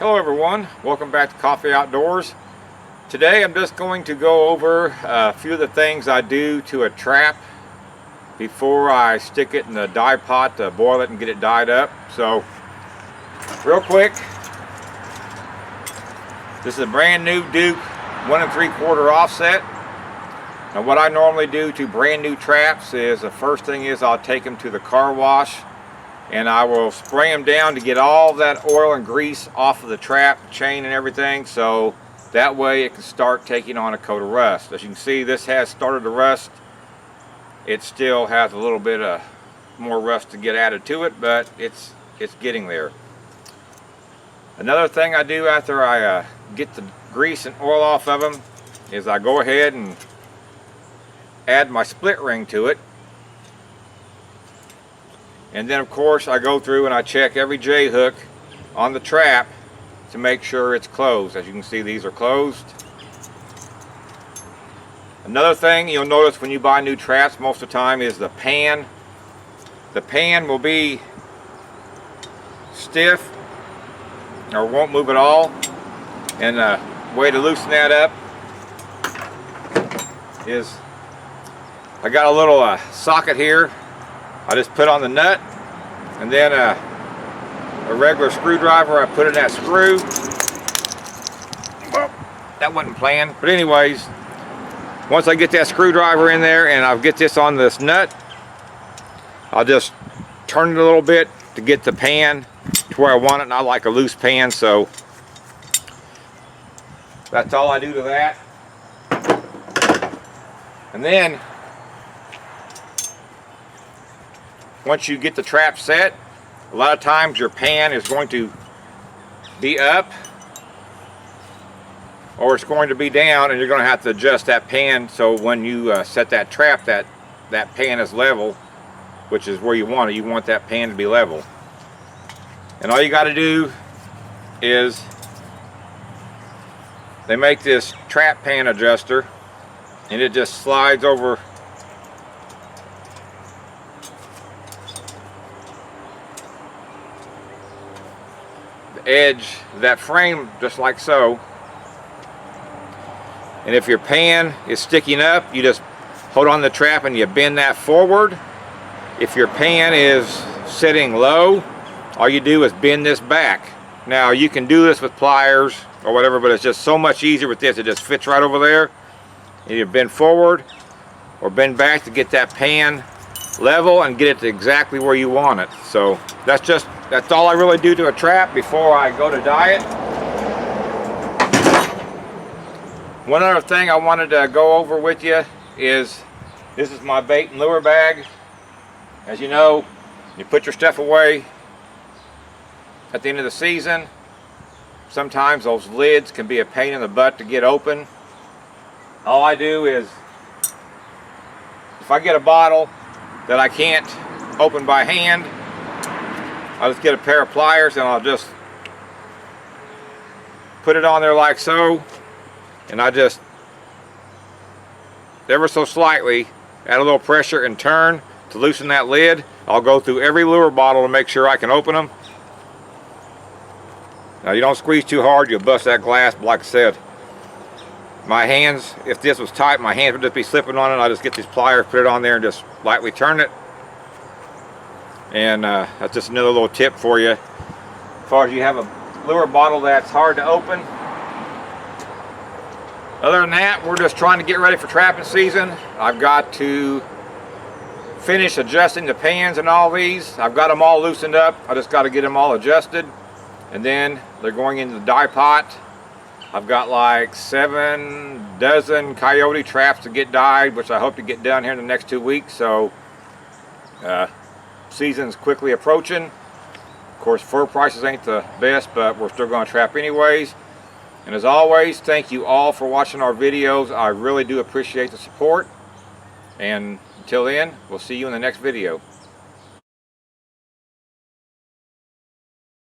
Hello everyone, welcome back to Coffee Outdoors. Today I'm just going to go over a few of the things I do to a trap before I stick it in the dye pot to boil it and get it dyed up. So real quick, this is a brand new Duke 1 3/4 offset. Now what I normally do to brand new traps is the first thing is I'll take them to the car wash and I will spray them down to get all that oil and grease off of the trap chain and everything, so that way it can start taking on a coat of rust. As you can see, this has started to rust. It still has a little bit of more rust to get added to it, but it's getting there. Another thing I do after I get the grease and oil off of them is I go ahead and add my split ring to it. And then of course I go through and I check every J hook on the trap to make sure it's closed. As you can see, these are closed. Another thing you'll notice when you buy new traps most of the time is the pan. The pan will be stiff or won't move at all. And the way to loosen that up is I got a little socket here. I just put on the nut, and then a regular screwdriver, I put in that screw. Well, that wasn't planned, but anyways, once I get that screwdriver in there and I'll get this on this nut, I'll just turn it a little bit to get the pan to where I want it, and I like a loose pan, so that's all I do to that. And then once you get the trap set, a lot of times your pan is going to be up or it's going to be down, and you're going to have to adjust that pan so when you set that trap, that pan is level, which is where you want it. You want that pan to be level. And all you got to do is they make this trap pan adjuster, and it just slides over edge of that frame, just like so. And if your pan is sticking up, you just hold on the trap and you bend that forward. If your pan is sitting low, all you do is bend this back. Now you can do this with pliers or whatever, but it's just so much easier with this. It just fits right over there. And you bend forward or bend back to get that pan level and get it to exactly where you want it. So that's all I really do to a trap before I go to dye it. One other thing I wanted to go over with you is this is my bait and lure bag. As you know, you put your stuff away at the end of the season. Sometimes those lids can be a pain in the butt to get open. All I do is, if I get a bottle that I can't open by hand, I'll just get a pair of pliers and I'll just put it on there like so, and I just ever so slightly add a little pressure and turn to loosen that lid. I'll go through every lure bottle to make sure I can open them. Now you don't squeeze too hard, you'll bust that glass, but like I said, my hands, if this was tight, my hands would just be slipping on it. I just get these pliers, put it on there, and just lightly turn it. And that's just another little tip for you. As far as you have a lure bottle that's hard to open. Other than that, we're just trying to get ready for trapping season. I've got to finish adjusting the pans and all these. I've got them all loosened up. I just got to get them all adjusted. And then they're going into the dye pot. I've got like 7 dozen coyote traps to get dyed, which I hope to get done here in the next 2 weeks. So season's quickly approaching. Of course, fur prices ain't the best, but we're still going to trap anyways. And as always, thank you all for watching our videos. I really do appreciate the support. And until then, we'll see you in the next video.